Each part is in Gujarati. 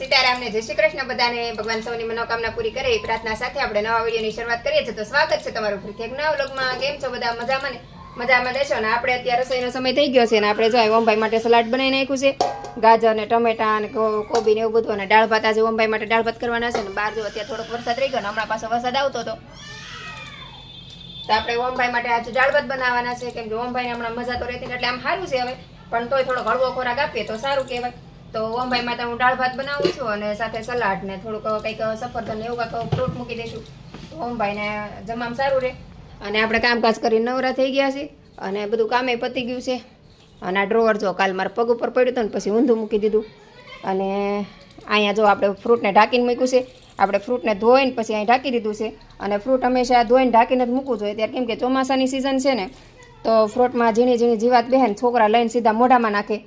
સીતારામ ને જય શ્રી કૃષ્ણ બધાને ભગવાન સૌની મનોકામના પૂરી કરે એ પ્રાર્થના સાથે આપણે નવા વિડીયોની શરૂઆત કરીએ છીએ. તો સ્વાગત છે તમારું ફરીથી એક નવા વ્લોગમાં. કેમ છો બધા? મજામાં ને? મજામાં દેશો ને? આપણે અત્યારે રસોઈનો સમય થઈ ગયો છે ને આપણે જો ઓમભાઈ માટે સલાડ બનાવી નાખ્યું છે, ગાજર ને ટમેટા ને કોબી ને એવું બધું, અને દાળ ભાત આજે ઓમભાઈ માટે દાળ ભાત કરવાના છે. ને બહાર જો અત્યારે થોડોક વરસાદ રહી ગયો ને હમણાં પાછો વરસાદ આવતો હતો, તો આપણે ઓમભાઈ માટે આજે દાળ ભાત બનાવવાના છે. કેમ કે ઓમભાઈને હમણાં મજા તો રહેતી એટલે આમ સારું છે હવે, પણ તોય થોડો હળવો ખોરાક આપીએ તો સારું કહેવાય. તો ઓમભાઈ માટે હું દાળ ભાત બનાવું છું અને સાથે સલાડ ને થોડુંક કંઈક સફરજન ને એવું કંઈક ફ્રૂટ મૂકી દઈશું તો ઓમભાઈને જમવામાં સારું રહે. અને આપણે કામકાજ કરીને નવરા થઈ ગયા છીએ અને બધું કામે પતી ગયું છે. અને આ ડ્રોવર જો કાલ મારા પગ ઉપર પડ્યું હતું ને પછી ઊંધું મૂકી દીધું. અને અહીંયા જો આપણે ફ્રૂટને ઢાંકીને મૂક્યું છે. આપણે ફ્રૂટને ધોઈને પછી અહીં ઢાંકી દીધું છે. અને ફ્રૂટ હંમેશા ધોઈને ઢાંકીને જ મૂકવું જોઈએ ત્યારે, કેમ કે ચોમાસાની સિઝન છે ને તો ફ્રૂટમાં ઝીણી ઝીણી જીવાત બહેન છોકરા લઈને સીધા મોઢામાં નાખે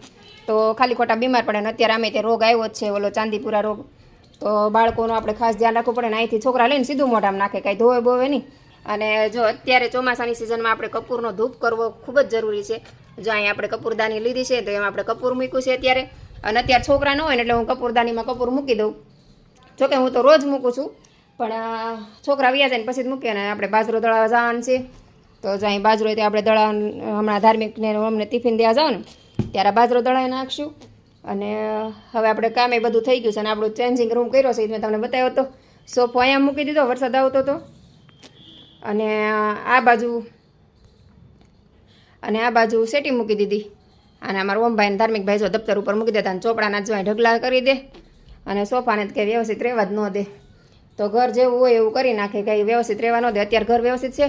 તો ખાલી ખોટા બીમાર પડે. ને અત્યારે અમે તે રોગ આવ્યો જ છે, ઓલો ચાંદીપુરા રોગ, તો બાળકોનું આપણે ખાસ ધ્યાન રાખવું પડે ને અહીંથી છોકરા લઈને સીધું મોઢામાં નાખે, કાંઈ ધોવે બોવે નહીં. અને જો અત્યારે ચોમાસાની સિઝનમાં આપણે કપૂરનો ધૂપ કરવો ખૂબ જ જરૂરી છે. જો અહીં આપણે કપૂરદાની લીધી છે તો એમાં આપણે કપૂર મૂક્યું છે અત્યારે. અને અત્યારે છોકરા ન હોય ને એટલે હું કપૂરદાનીમાં કપૂર મૂકી દઉં. જોકે હું તો રોજ મૂકું છું, પણ છોકરા વ્યા જાય ને પછી જ મૂકીએ. ને આપણે બાજરો દળાવવા જવાનું છે તો જો અહીં બાજરો હોય તો આપણે દળા હમણાં ધાર્મિકને અમને ટિફિન દેવા જાવ ને ત્યારે બાજરો દળાવી નાખશું. અને હવે આપણે કામે બધું થઈ ગયું છે અને આપણું ચેન્જિંગ રૂમ કર્યો છે, મેં તમને બતાવ્યો હતો. સોફો અહીંયા મૂકી દીધો, વરસાદ આવતો હતો. અને આ બાજુ સેટી મૂકી દીધી. અને અમારા ઓમભાઈને ધાર્મિકભાઈ જો દફતર ઉપર મૂકી દેતા અને ચોપડાના જો ઢગલા કરી દે. અને સોફાને કંઈ વ્યવસ્થિત રહેવા જ ન દે, તો ઘર જેવું હોય એવું કરી નાખે, કંઈ વ્યવસ્થિત રહેવા ન દે. અત્યારે ઘર વ્યવસ્થિત છે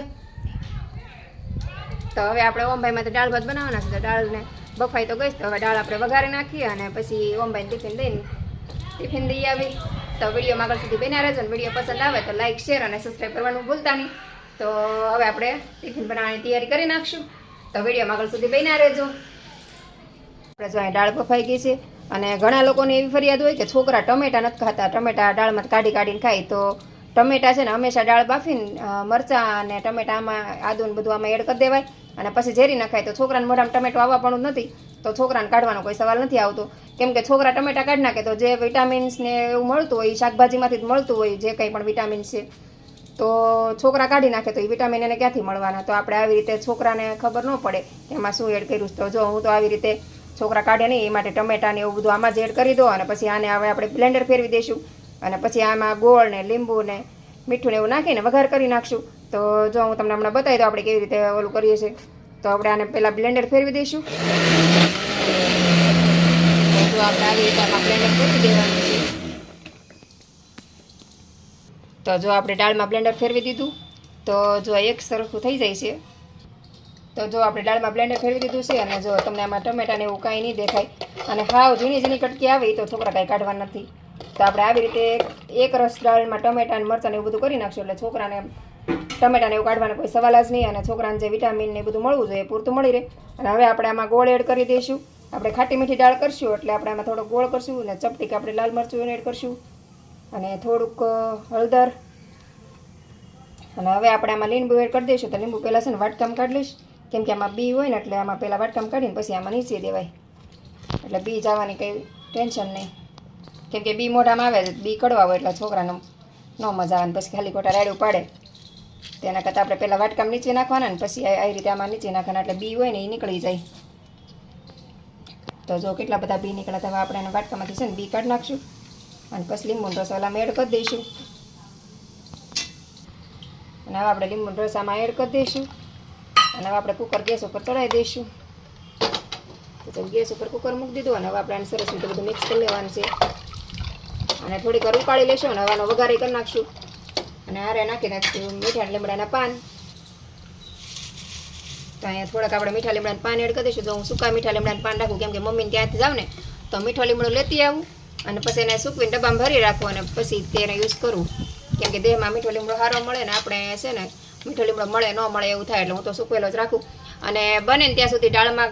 તો હવે આપણે ઓમભાઈ માટે દાળ ભાત બનાવવાના છે. તો દાળને બફાઈ તો ગઈ તો હવે દાળ આપણે વઘારી નાખીએ અને પછી ઓમભાઈને ટિફિન દઈ આવી. તો વિડીયોમાં આગળ સુધી બન્યા રહેજો. ને વિડીયો પસંદ આવે તો લાઇક, શેર અને સબસ્ક્રાઈબ કરવાનું ભૂલતા નહીં. તો હવે આપણે ટિફિન બનાવવાની તૈયારી કરી નાખશું. તો વિડીયોમાં આગળ સુધી બન્યા રહેજો. આપણે જો અહીં દાળ બફાઈ ગઈ છે. અને ઘણા લોકોને એવી ફરિયાદ હોય કે છોકરા ટમેટા નથી ખાતા, ટમેટા દાળમાં કાઢીને ખાય. તો ટમેટા છે ને હંમેશા દાળ બાફીને મરચાં અને ટમેટામાં આદુને બધું આમાં એડ કરી દેવાય અને પછી ઝેરી નખાય. તો છોકરાને મોઢામાં ટમેટો આવવા પણ જ નથી, તો છોકરાને કાઢવાનો કોઈ સવાલ નથી આવતો. કેમ કે છોકરા ટમેટા કાઢી નાખે તો જે વિટામિન્સ ને એવું મળતું હોય એ શાકભાજીમાંથી જ મળતું હોય, જે કંઈ પણ વિટામિન્સ છે તો છોકરા કાઢી નાખે તો એ વિટામિન એને ક્યાંથી મળવાના. તો આપણે આવી રીતે છોકરાને ખબર ન પડે કે એમાં શું એડ કર્યું. તો જો હું તો આવી રીતે છોકરા કાઢે નહીં એ માટે ટમેટા ને એવું બધું આમાં જ એડ કરી દો. અને પછી આને હવે આપણે બ્લેન્ડર ફેરવી દઈશું અને પછી આમાં ગોળ ને લીંબુ ને મીઠું ને એવું નાખીને વઘાર કરી નાખશું. તો જો હું તમને હમણાં બતાવી દઉં આપણે કેવી રીતે ઓલું કરીએ છીએ. તો આપણે આને પહેલાં બ્લેન્ડર ફેરવી દઈશું. તો આપણે આવી રીતે આમાં બ્લેન્ડર ફેરવી દેવાનું છે. તો જો આપણે દાળમાં બ્લેન્ડર ફેરવી દીધું તો જો એક સરખું થઈ જાય છે. તો જો આપણે દાળમાં બ્લેન્ડર ફેરવી દીધું છે. અને જો તમને આમાં ટમેટાને એવું કાંઈ નહીં દેખાય અને હાવ ઝીણી ઝીણી કટકી આવે તો છોકરા કાંઈ કાઢવા નથી. તો આપણે આવી રીતે એક રસ દાળમાં ટમેટા અને મરચાં એવું બધું કરી નાખશું એટલે છોકરાને ટમેટાને એવું કાઢવાનો કોઈ સવાલ જ નહીં. અને છોકરાને જે વિટામિન ને બધું મળવું જોઈએ પૂરતું મળી રહે. અને હવે આપણે આમાં ગોળ એડ કરી દઈશું. આપણે ખાટી મીઠી દાળ કરશું એટલે આપણે આમાં થોડોક ગોળ કરશું અને ચપટીક આપણે લાલ મરચું એડ કરશું અને થોડુંક હળદર. અને હવે આપણે આમાં લીંબુ એડ કરી દઈશું. તો લીંબુ પહેલાં છે ને વાટકામ કાઢી લઈશ, કેમ કે આમાં બી હોય ને એટલે આમાં પહેલાં વાટકામ કાઢીને પછી આમાં નીચે દેવાય એટલે બી જવાની કંઈ ટેન્શન નહીં. કેમ કે બી મોઢામાં આવે બી કડવા હોય એટલે છોકરાને ન મજા આવે ને પછી ખાલી ખોટા રાડ્યું પાડે. તેના કરતાં આપણે પહેલાં વાટકામ નીચે નાખવાના ને પછી આવી રીતે આમાં નીચે નાખવાના એટલે બી હોય ને એ નીકળી જાય. તો જો કેટલા બધા બી નીકળ્યા હતા. હવે આપણે એને વાટકામાંથી છે ને બી કાઢી નાખશું અને પછી લીંબુનો રસ ઓલામાં એડ કરી દઈશું. અને હવે આપણે લીંબુનો રસ આમાં એડ કરી દઈશું. અને હવે આપણે કુકર ગેસ ઉપર ચડાવી દઈશું. તો ગેસ ઉપર કુકર મૂકી દીધું અને હવે આપણે આને સરસ રીતે બધું મિક્સ કરી લેવાનું છે. અને થોડીક વાર ઉકાળી લઈશું અને હવાનો વઘારી કરી નાખશું. અને હારે નાખી નાખશું મીઠા લીમડાના પાન. તો અહીંયા થોડાક આપણે મીઠા લીમડાના પાન એડ કરી દઈશું. તો હું સૂકા મીઠા લીમડાના પાન રાખું, કેમ કે મમ્મીને ત્યાંથી જાઉં ને તો મીઠો લીમડો લેતી આવું અને પછી એને સૂકવીને ડબ્બામાં ભરી રાખું અને પછી તેને યુઝ કરું. કેમ કે દેહમાં મીઠો લીમડો સારો મળે ને આપણે છે ને મીઠો લીમડો મળે ન મળે એવું થાય એટલે હું તો સૂકવેલો જ રાખું. અને બને ને ત્યાં સુધી દાળમાં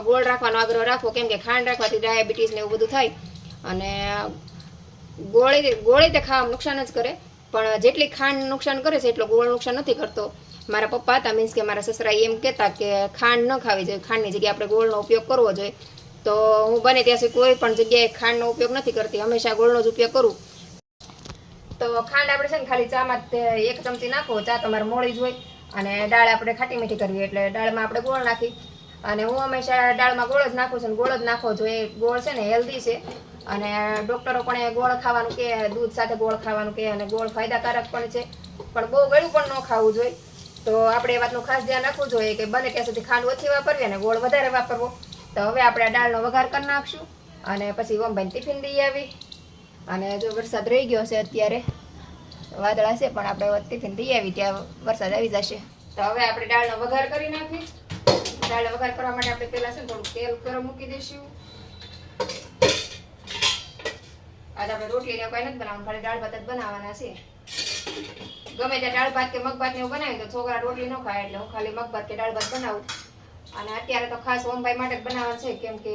ગોળ રાખવાનો આગ્રહ રાખવો, કેમ કે ખાંડ રાખવાથી ડાયાબિટીસ ને એવું બધું થાય. અને ગોળી તે ખાવામાં નુકસાન જ કરે, પણ જેટલી ખાંડ નુકસાન કરે છે એટલો ગોળ નુકસાન નથી કરતો. મારા પપ્પા હતા મીન્સ કે મારા સસરા એમ કહેતા કે ખાંડ ન ખાવી જોઈએ, ખાંડની જગ્યાએ આપણે ગોળનો ઉપયોગ કરવો જોઈએ. તો હું બને ત્યાં સુધી કોઈ પણ જગ્યાએ ખાંડનો ઉપયોગ નથી કરતી, હંમેશા ગોળનો જ ઉપયોગ કરું. તો ખાંડ આપણે છે ને ખાલી ચામાં 1 ચમચી નાખો, ચા તમારે મોળી જ હોય. અને દાળ આપણે ખાટી મીઠી કરવી એટલે દાળમાં આપણે ગોળ નાખી. અને હું હંમેશા દાળમાં ગોળ જ નાખું છું, ગોળ જ નાખો જોઈએ. ગોળ છે ને હેલ્ધી છે અને ડૉક્ટરો પણ એ ગોળ ખાવાનું કહે, દૂધ સાથે ગોળ ખાવાનું કહે, અને ગોળ ફાયદાકારક પણ છે, પણ બહુ ગળ્યું પણ ન ખાવું જોઈએ. તો આપણે એ વાતનું ખાસ ધ્યાન રાખવું જોઈએ કે બને ત્યાં સુધી ખાંડ ઓછી વાપરવી અને ગોળ વધારે વાપરવો. તો હવે આપણે દાળનો વઘાર કરી નાખશું અને પછી ઓમભાઈને ટિફિન દઈ આવી. અને જો વરસાદ રહી ગયો છે, અત્યારે વાદળા છે પણ આપણે ટિફિન દઈ આવી ત્યાં વરસાદ આવી જશે. તો હવે આપણે દાળનો વઘાર કરી નાખી. દાળનો વઘાર કરવા માટે આપણે પહેલાં છે ને થોડુંક તેલ ગરમ મૂકી દઈશું. આજે આપણે રોટલી ને કંઈ નથી બનાવવાનું, ખાલી દાળ ભાત જ બનાવવાના છે. ગમે ત્યાં દાળ ભાત કે મગ ભાત ને એવું બનાવી તો છોકરા રોટલી ન ખાય, એટલે હું ખાલી મગ ભાત કે દાળ ભાત બનાવું. અને અત્યારે તો ખાસ ઓમભાઈ માટે જ બનાવવાનું છે, કેમ કે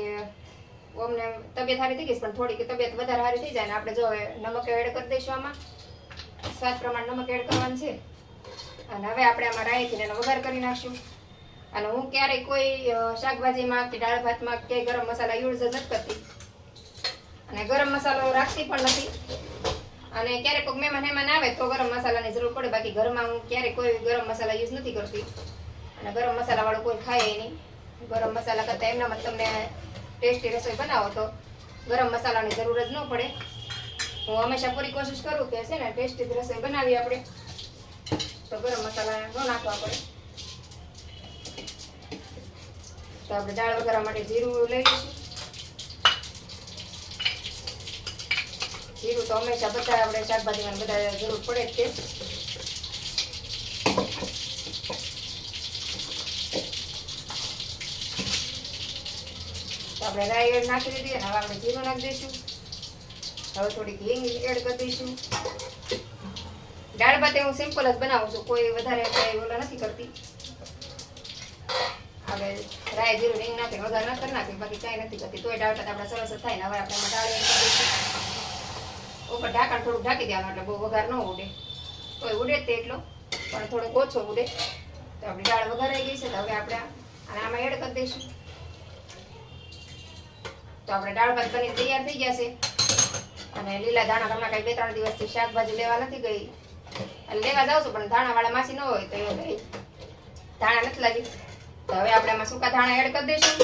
ઓમને તબિયત સારી થઈ ગઈ પણ થોડીક તબિયત વધારે સારી થઈ જાય ને આપણે જો હવે નમક એડ કરી દઈશું. આમાં સ્વાદ પ્રમાણે નમક એડ કરવાનું છે. અને હવે આપણે આમાં રાઈથી એનો વઘાર કરી નાખશું. અને હું ક્યારેય કોઈ શાકભાજીમાં કે દાળ ભાતમાં કે ગરમ મસાલા યુઝ જ નથી કરતી, અને ગરમ મસાલો રાખતી પણ નથી. અને ક્યારેક કોઈ મહેમાન આવે તો ગરમ મસાલાની જરૂર પડે, બાકી ઘરમાં હું ક્યારેય કોઈ ગરમ મસાલા યુઝ નથી કરતી. અને ગરમ મસાલા વાળું કોઈ ખાય નહીં. ગરમ મસાલા કરતાં એમનામાં તમને ટેસ્ટી રસોઈ બનાવો તો ગરમ મસાલાની જરૂર જ ન પડે. હું હંમેશા પૂરી કોશિશ કરું કે છે ને ટેસ્ટી રસોઈ બનાવી આપણે, તો ગરમ મસાલા ન નાખવા પડે. તો આપણે દાળ વઘારવા માટે જીરું લઈ લઈશું. જીરું તો હંમેશા બધા આપણે શાકભાજીમાં બધા જરૂર પડે જ છે. તો આપણે રાઈ નાખી દીધી અને હવે આપણે જીરું નાખી દઈશું. હવે થોડીક હિંગ એડ કરી દઈશું. દાળ ભાત હું સિમ્પલ જ બનાવું છું, કોઈ વધારે કંઈ ઓલા નથી કરતી. હવે રાઈ જીરું હિંગ નાખી વઘાર ન કરી નાખી, બાકી કાંઈ નથી કરતી, તોય દાળ ભાત આપણે સરસ જ થાય ને. હવે આપણે એમાં દાળ એડ કરી દઈશું. ઉપર ઢાંકણ થોડુંક ઢાંકી દેવાનું એટલે બહુ વઘાર ન ઉડે, તોય ઉડે જ તે એટલો પણ થોડોક ઓછો ઉડે. તો આપણી દાળ વઘારાઈ ગઈ છે. તો હવે આપણે આમાં એડ કરી દઈશું. તો આપણે દાળ ભાત બની તૈયાર થઈ ગયા છે. અને લીલા ધાણા હમણાં કાંઈ 2-3 દિવસથી શાકભાજી લેવા નથી ગઈ, એટલે લેવા જાઉં છું પણ ધાણાવાળા માસી ન હોય તો એ ધાણા નથી લાગી. તો હવે આપણે આમાં સૂકા ધાણા એડ કરી દઈશું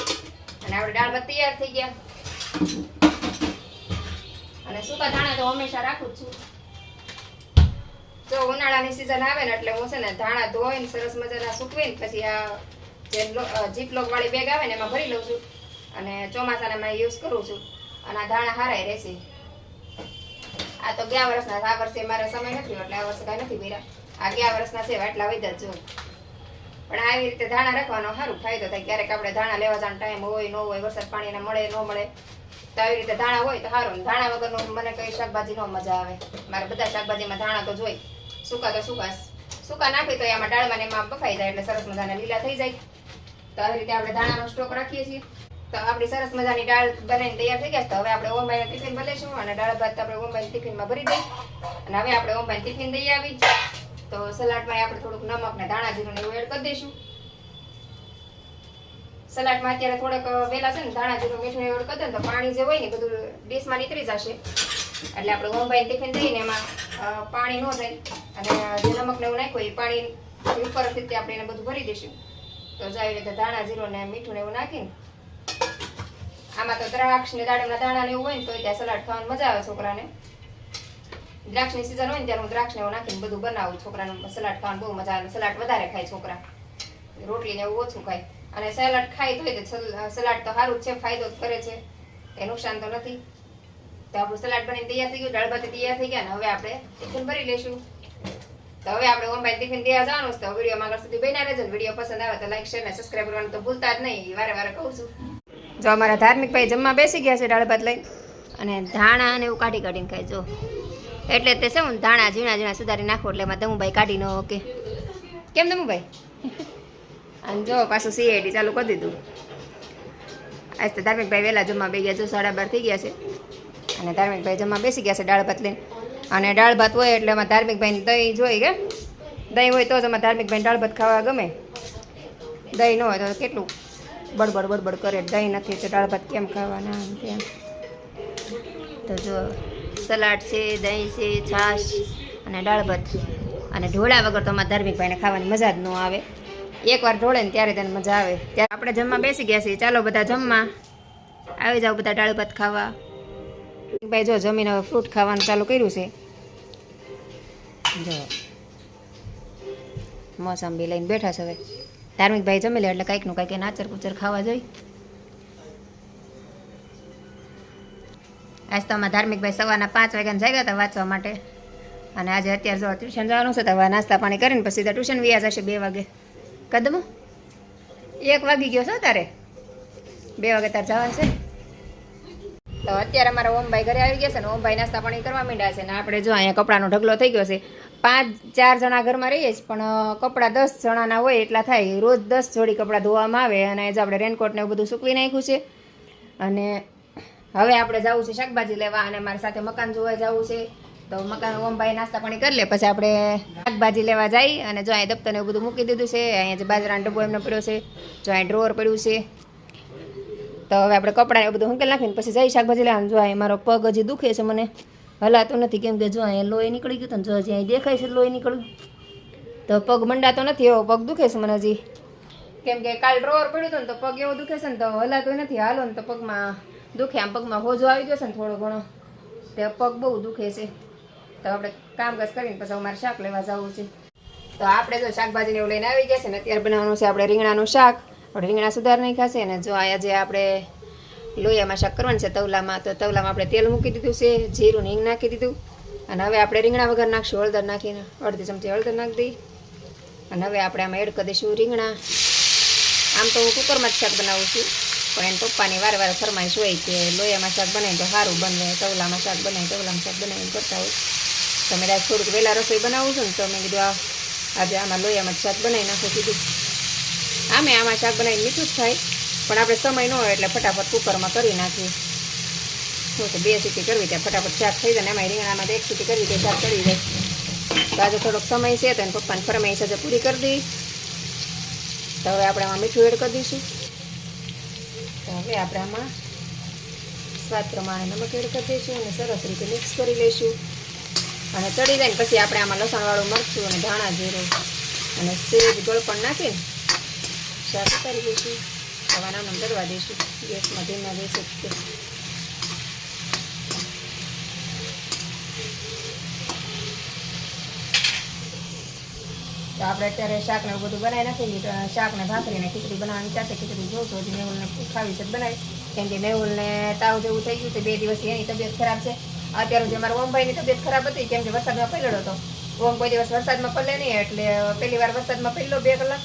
અને આપણે દાળ ભાત તૈયાર થઈ ગયા. અને સૂકા ધાણા તો હંમેશા રાખું જ છું. જો ઉનાળાની સિઝન આવે ને એટલે હું છે ને ધાણા ધોઈને સરસ મજાના સૂકવીને પછી આ જે જીપલોક વાળી બેગ આવે ને એમાં ભરી લઉં છું અને ચોમાસામાં યુઝ કરું છું. અને આ ધાણા હારાય રહેશે. આ તો ગયા વર્ષના, આ વર્ષે મારે સમય નથી એટલે આ વર્ષે કાંઈ નથી ભર્યા. આ ગયા વર્ષના છે એટલા વૈધ જ જો. પણ આવી રીતે ધાણા રાખવાનો સારું ફાયદો થાય. ક્યારેક આપણે ધાણા લેવા જવાનો ટાઈમ હોય ન હોય, વરસાદ પાણીને મળે ન મળે, તો આવી રીતે ધાણા હોય તો સારું. ધાણા વગરનું મને કઈ શાકભાજી ન મજા આવે. મારે બધા શાકભાજીમાં ધાણા તો જોઈ. સૂકા તો સૂકા નાખી તો એમાં દાળમાં એમાં બફાઈ જાય એટલે સરસ મજાના લીલા થઈ જાય. તો આવી રીતે આપણે ધાણાનો સ્ટોક રાખીએ છીએ. તો આપણી સરસ મજાની દાળ બનાવીને તૈયાર થઈ ગયા. તો હવે આપણે ઓમભાઈને ટિફિન ભરીશું અને દાળ ભાત આપણે ઓમભાઈને ટિફિનમાં ભરી દઈ. અને હવે આપણે ઓમભાઈને ટિફિન દઈ આવી. તો સલાડમાં આપણે થોડુંક નમક ને ધાણા જીરું એવું એડ કરી દઈશું. સલાડમાં અત્યારે થોડોક વહેલા છે ને ધાણા જીરું મીઠું એડ કરી દે તો પાણી જે હોય ને બધું ડીશમાં નીકળી જશે. એટલે આપણે ઓમભાઈને ટિફિન દઈને એમાં પાણી ન જાય અને જે નમક ને એવું નાખ્યું એ પાણી ઉપરથી આપણે એને બધું ભરી દઈશું. તો જો આવી રીતે ધાણા જીરું ને મીઠું ને એવું નાખીને આમાં તો દ્રાક્ષ ને દાડમના દાણા ને એવું હોય ને તો ત્યાં સલાડ ખાવાની મજા આવે છોકરાને. દ્રાક્ષની સિઝન હોય ને ત્યારે હું દ્રાક્ષ ને એવું નાખીને બધું બનાવું. છોકરાનું સલાડ ખાવાનું બહુ મજા આવે. સલાડ વધારે ખાય છોકરા, રોટલી ને એવું ઓછું ખાય. અને સલાડ ખાય તો સલાડ તો સારું જ છે, ફાયદો કરે છે, એ નુકસાન તો નથી. તો આપણું સલાડ બનીને તૈયાર થઈ ગયું, દાળ ભાત તૈયાર થઈ ગયા ને હવે આપણે ટિફિન ભરી લઈશું. તો હવે આપણે ઓમભાઈ ટિફિન દેવા જવાનું છે. તો વિડીયોમાં આગળ સુધી બન્યા રહેજો. વિડીયો પસંદ આવે તો લાઈક શેર ને સબસ્ક્રાઈબ કરવાનું તો ભૂલતા જ નહીં, વારે વારે કહું છું. જો અમારા ધાર્મિક ભાઈ જમવા બેસી ગયા છે દાળ ભાત લઈને, અને ધાણા અને એવું કાઢી કાઢીને ખાય. જો એટલે તે છે હું ધાણા ઝીણા ઝીણા સુધારી નાખો એટલે એમાં દમુભાઈ કાઢી ન ઓકે. કેમ દમુભાઈ? અને જો પાછું સીઆઈડી ચાલુ કરી દીધું. આજ તો ધાર્મિકભાઈ વહેલા જમવા બે ગયા. જો 12:30 થઈ ગયા છે અને ધાર્મિકભાઈ જમવા બેસી ગયા છે દાળ ભાત લઈને. અને દાળ ભાત હોય એટલે એમાં ધાર્મિકભાઈને દહીં જોઈ કે દહીં હોય તો જ અમારે ધાર્મિકભાઈને દાળ ભાત ખાવા ગમે. દહીં ન હોય તો કેટલું બડબડ બડબડ કરે, દહીં નથી તો દાળ ભાત કેમ ખાવાના આમ તેમ. તો જો સલાડ છે, દહીં છે, છાશ અને દાળ ભાત. અને ઢોળા વગર તો અમારા ધાર્મિક ભાઈને ખાવાની મજા જ ન આવે. એકવાર ઢોળે ને ત્યારે તેને મજા આવે. ત્યારે આપણે જમવા બેસી ગયા છીએ. ચાલો બધા જમવા આવી જાઓ, બધા દાળ ભાત ખાવા. ભાઈ જો જમીને હવે ફ્રૂટ ખાવાનું ચાલુ કર્યું છે. જો મોસંબી લઈને બેઠા છે. હવે ધાર્મિક ભાઈ જમી લે એટલે કંઈકનું કંઈક એને આચર કુચર ખાવા જોઈએ. આજ તો અમારા ધાર્મિક ભાઈ સવારના 5 વાગ્યાને જાગ્યા હતા વાંચવા માટે. અને આજે અત્યારે જો ટ્યુશન જવાનું છે તો હવે નાસ્તા પાણી કરીને પછી સીધા ટ્યુશન વ્યા જશે 2 વાગે. કદમ 1 વાગી ગયો છે તારે, 2 વાગે તારે જવાનું છે. તો અત્યારે અમારા ઓમભાઈ ઘરે આવી ગયા છે ને ઓમભાઈ નાસ્તા પાણી કરવા માંડ્યા છે. ને આપણે જો અહીંયા કપડાનો ઢગલો થઈ ગયો છે. 4 જણા ઘરમાં રહીએ છીએ પણ કપડાં 10 જણાના હોય એટલા થાય. રોજ 10 જોડી કપડાં ધોવામાં આવે. અને જ આપણે રેનકોટ ને એવું બધું સૂકવી નાખ્યું છે. અને હવે આપણે જવું છે શાકભાજી લેવા અને મારી સાથે મકાન જોવા જવું છે. તો મકાન ઓમભાઈ નાસ્તા પાણી કરી લે પછી આપણે શાકભાજી લેવા જઈ. અને જો અહીંયા દફતર ને એવું બધું મૂકી દીધું છે. અહીંયા જે બાજરાનો ડબ્બો એમનો પડ્યો છે, જો અહીંયા ડ્રોવર પડ્યું છે. તો હવે આપણે કપડાં એ બધું હંકેલ નાખીને પછી જઈ શાકભાજી લેવાનું. જો અહીંયા મારો પગ હજી દુખે છે, મને હલાતો નથી કેમ કે જો અહીંયા લોહી નીકળી ગયું. તો જો હજી અહીં દેખાય છે લોહી નીકળ્યું. તો પગ મંડાતો નથી, એવો પગ દુખે છે મને હજી. કેમ કે કાલ ડ્રોવર પડ્યું હતું ને તો પગ એવો દુખે છે ને તો હલાતો નથી. હાલો ને તો પગમાં દુખે. આમ પગમાં હોજો આવી ગયો છે ને થોડો ઘણો, તે પગ બહુ દુખે છે. તો આપણે કામકાજ કરીને પછી અમારે શાક લેવા જવું છે. તો આપણે જો શાકભાજીને એવું લઈને આવી ગયા છે ને અત્યારે બનાવવાનું છે આપણે રીંગણાનું શાક. આપણે રીંગણા સુધાર નહીં ખાશે. અને જો આયા જે આપણે લોહીયામાં શાક કરવાનું છે તવલામાં, તો તવલામાં આપણે તેલ મૂકી દીધું છે, જીરું હિંગ નાખી દીધું. અને હવે આપણે રીંગણા વગર નાખશું, હળદર નાખીને અડધી ચમચી હળદર નાખી દઈ. અને હવે આપણે આમાં એડ કરી દઈશું રીંગણા. આમ તો હું કુકરમાં જ શાક બનાવું છું પણ એને પપ્પાની વારે વારે ફરમાઈશ હોય કે લોહીયામાં શાક બનાવીને તો સારું બને, તવલામાં શાક બનાવીને કરતા હોય. તો મેં આજ થોડુંક વહેલા રસોઈ બનાવું છું ને તો મેં કીધું આજે આમાં લોહીયામાં શાક બનાવી નાખું કીધું. આમાં શાક બનાવીને મીઠું જ થાય પણ આપણે સમય ન હોય એટલે ફટાફટ કુકરમાં કરી નાખીએ. શું તો 2 સીટી કરવી ત્યાં ફટાફટ શાક થઈ જાય ને એમાં રીંગણામાં 1 સીટી કરવી ત્યાં શાક ચડી જાય. તો આજે થોડોક સમય છે તો એને પપ્પાને ફરમાઈશ આજે પૂરી કરી દઈ. તો હવે આપણે આમાં મીઠું એડ કરી દઈશું. તો હવે આપણે આમાં સ્વાદ પ્રમાણે નમક એડ કરી દઈશું અને સરસ રીતે મિક્સ કરી લઈશું. અને ચડી જાય ને પછી આપણે આમાં લસણવાળું મરચું અને ધાણા જીરું અને સેજ ગળપણ નાખીને શાક ઉતારી દઈશું. હવે નામ દરવા દઈશું ગેસમાં ધીમા ગેસે. તો આપણે અત્યારે શાકને એવું બધું બનાવી નાખી. તો શાકને ભાખરીને ખીચડી બનાવવાની ચાશે. ખીચડી જોઉં હજી મેહુલને ખાવી છે બનાવી કેમ કે મેહુલને તાવ જેવું થઈ ગયું છે. 2 દિવસથી એની તબિયત ખરાબ છે. અત્યારે જે મારા ઓમભાઈની તબિયત ખરાબ હતી કેમ કે વરસાદમાં પલળ્યો હતો. ઓમ કોઈ દિવસ વરસાદમાં પલળે નહીં એટલે પહેલી વાર વરસાદમાં પલળ્યો 2 કલાક.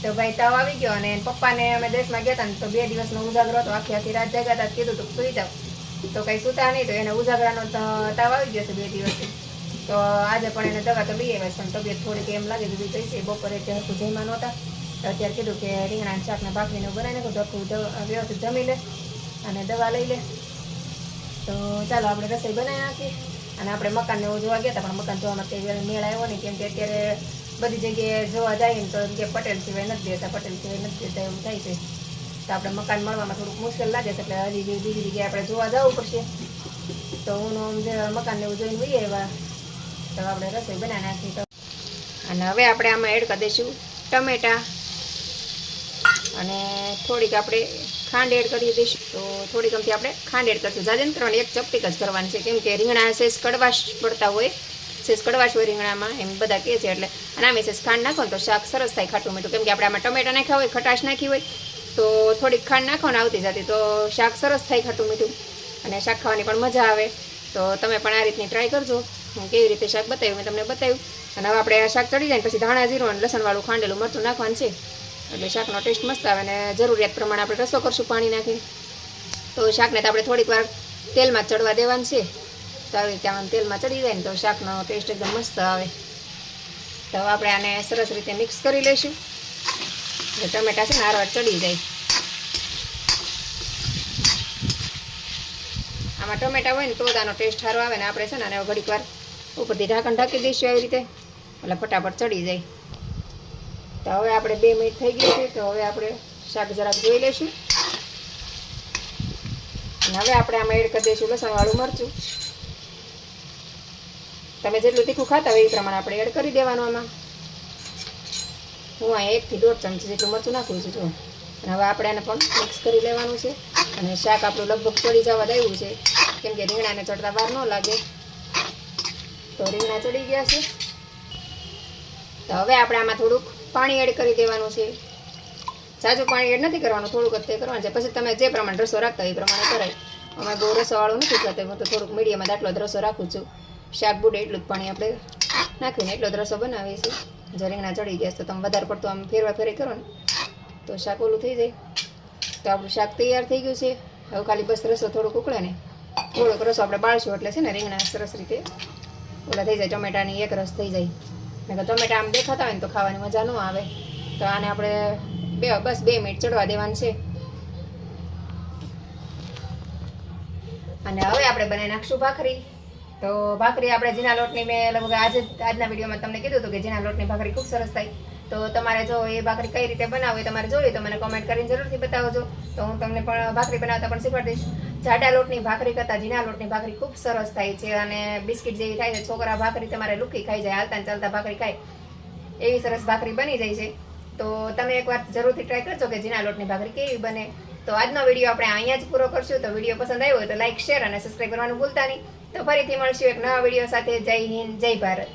તો ભાઈ તાવ આવી ગયો અને પપ્પાને અમે દેશમાં ગયા હતા ને તો 2 દિવસનો ઉજાગરો હતો. આખી રાત જાગ્યા હતા. કીધું તો સુઈ જાવ તો કંઈ સૂતા નહીં. તો એને ઉજાગરાનો તાવ આવી ગયો છે 2 દિવસથી. તો આજે પણ એને દવા તો લઈ આવ્યા પણ તબિયત થોડીક એમ લાગે બીજું કઈ છે. બપોરે ત્યાં હરખું જમ્યા નહોતા. તો અત્યારે કીધું કે રીંગણાના શાકને ભાખરીને બનાવી નાખો તો આખું વ્યવસ્થિત જમી લે અને દવા લઈ લે. તો ચાલો આપણે રસોઈ બનાવી નાખીએ. અને આપણે મકાનને એવું જોવા ગયા હતા પણ મકાન જોવામાં કંઈ મેળ આવ્યો નહીં કેમ કે અત્યારે બધી જગ્યાએ જોવા જાય ને તો કે પટેલ સિવાય નથી દેતા, પટેલ સિવાય નથી દેતા એવું થાય છે. તો આપણે મકાન મળવામાં થોડુંક મુશ્કેલ લાગે છે એટલે હજી બીજી જગ્યાએ આપણે જોવા જવું પડશે. તો હું જે મકાનને એવું જોઈને વહી આવ્યા. તો આપણે રસોઈ બનાવી નાખી. તો અને હવે આપણે આમાં એડ કરી દઈશું ટમેટાં અને થોડીક આપણે ખાંડ એડ કરી દઈશું. તો થોડીક અમથી આપણે ખાંડ એડ કરીશું. જાજન કરવાની 1 ચપટીક જ કરવાની છે કેમ કે રીંગણા સેજ કડવાશ પડતા હોય, સેજ કડવાશ હોય રીંગણામાં એમ બધા કહે છે એટલે. અને આમે સેજ ખાંડ નાખો ને તો શાક સરસ થાય ખાટું મીઠું કેમ કે આપણે આમાં ટમેટા નાખ્યા હોય, ખટાશ નાખી હોય તો થોડીક ખાંડ નાખો ને આવતી જતી તો શાક સરસ થાય ખાટું મીઠું અને શાક ખાવાની પણ મજા આવે. તો તમે પણ આ રીતની ટ્રાય કરજો. હું કેવી રીતે શાક બતાવ્યું મેં તમને બતાવ્યું. અને હવે આપણે આ શાક ચડી જાય ને પછી ધાણા જીરું અને લસણવાળું ખાંડેલું મરચું નાખવાનું છે એટલે શાકનો ટેસ્ટ મસ્ત આવે. અને જરૂરિયાત પ્રમાણે આપણે રસો કરશું પાણી નાખીને. તો શાકને તો આપણે થોડીક વાર તેલમાં ચડવા દેવાનું છે. તો આવી રીતે આમ તેલમાં ચડી જાય ને તો શાકનો ટેસ્ટ એકદમ મસ્ત આવે. તો આપણે આને સરસ રીતે મિક્સ કરી લઈશું એટલે ટમેટા છે ને હારવાર ચડી જાય. આમાં ટમેટા હોય ને તો જ આનો ટેસ્ટ સારો આવે ને. આપણે છે ને આને ઘડીક વાર ઉપરથી ઢાંકણ ઢાંકી દઈશું આવી રીતે એટલે ફટાફટ ચડી જાય. તો હવે આપણે 2 મિનિટ થઈ ગઈ છે તો હવે આપણે શાક જરાક જોઈ લઈશું. અને હવે આપણે આમાં એડ કરી દઈશું લસણવાળું મરચું. તમે જેટલું તીખું ખાતા હોય એ પ્રમાણે આપણે એડ કરી દેવાનું આમાં. હું અહીંયા 1 થી 1.5 ચમચી જેટલું મરચું નાખું છું. જો અને હવે આપણે આને પણ મિક્સ કરી લેવાનું છે. અને શાક આપણું લગભગ ચડી જવા દેવું છે, કેમ કે રીંગણાને ચડતા વાર ન લાગે. તો રીંગણા ચડી ગયા છે. તો હવે આપણે આમાં થોડુંક પાણી એડ કરી દેવાનું છે. ઝાઝું પાણી એડ નથી કરવાનું, થોડુંક જ તે કરવાનું છે. પછી તમે જે પ્રમાણે રસો રાખતા હોય એ પ્રમાણે કરાય. અમે બહુ રસોવાળું નથી કરતા, હું તો થોડુંક મીડિયમ જ આટલો જ રસો રાખું છું. શાક બુડે એટલું જ પાણી આપણે નાખીને એટલો જ રસો બનાવીએ છીએ. જો રીંગણા ચડી ગયા તો તમે વધારે પડતું આમ ફેરી કરો ને તો શાક ઓલું થઈ જાય. તો આપણું શાક તૈયાર થઈ ગયું છે. હવે ખાલી બસ રસો થોડુંક ઉકળે ને, થોડોક રસો આપણે બાળશું એટલે છે ને રીંગણા સરસ રીતે ઓલા થઈ જાય, ટમેટાની એક રસ થઈ જાય. નકર ટમેટા આમ દેખાતા હોય ને તો ખાવાની મજા ન આવે. તો આને આપણે બસ 2 મિનિટ ચડવા દેવાનું છે. અને હવે આપણે બનાવી નાખશું ભાખરી. તો ભાખરી આપણે ઝીણા લોટની મેં લગભગ આજના વિડીયોમાં તમને કીધું હતું કે ઝીણા લોટની ભાખરી ખૂબ સરસ થાય. તો તમારે જો એ ભાખરી કઈ રીતે બનાવવી તમારે જોઈએ તો મને કોમેન્ટ કરીને જરૂરથી બતાવજો. તો હું તમને પણ ભાખરી બનાવતા પણ શીખવાડી દઈશ. જાડા લોટની ભાખરી કરતાં ઝીણા લોટની ભાખરી ખૂબ સરસ થાય છે અને બિસ્કિટ જેવી થાય છે. છોકરા ભાખરી તમારે લુખી ખાઈ જાય, હાલતા ચાલતા ભાખરી ખાય એવી સરસ ભાખરી બની જાય છે. તો તમે એકવાર જરૂરથી ટ્રાય કરજો કે ઝીણા લોટની ભાખરી કેવી બને. તો આજનો વિડીયો આપણે અહીંયા જ પૂરો કરશું. તો વિડીયો પસંદ આવ્યો હોય તો લાઈક, શેર અને સબસ્ક્રાઈબ કરવાનું ભૂલતા નહીં. તો ફરીથી મળશું એક નવા વિડીયો સાથે. જય હિન્દ, જય ભારત.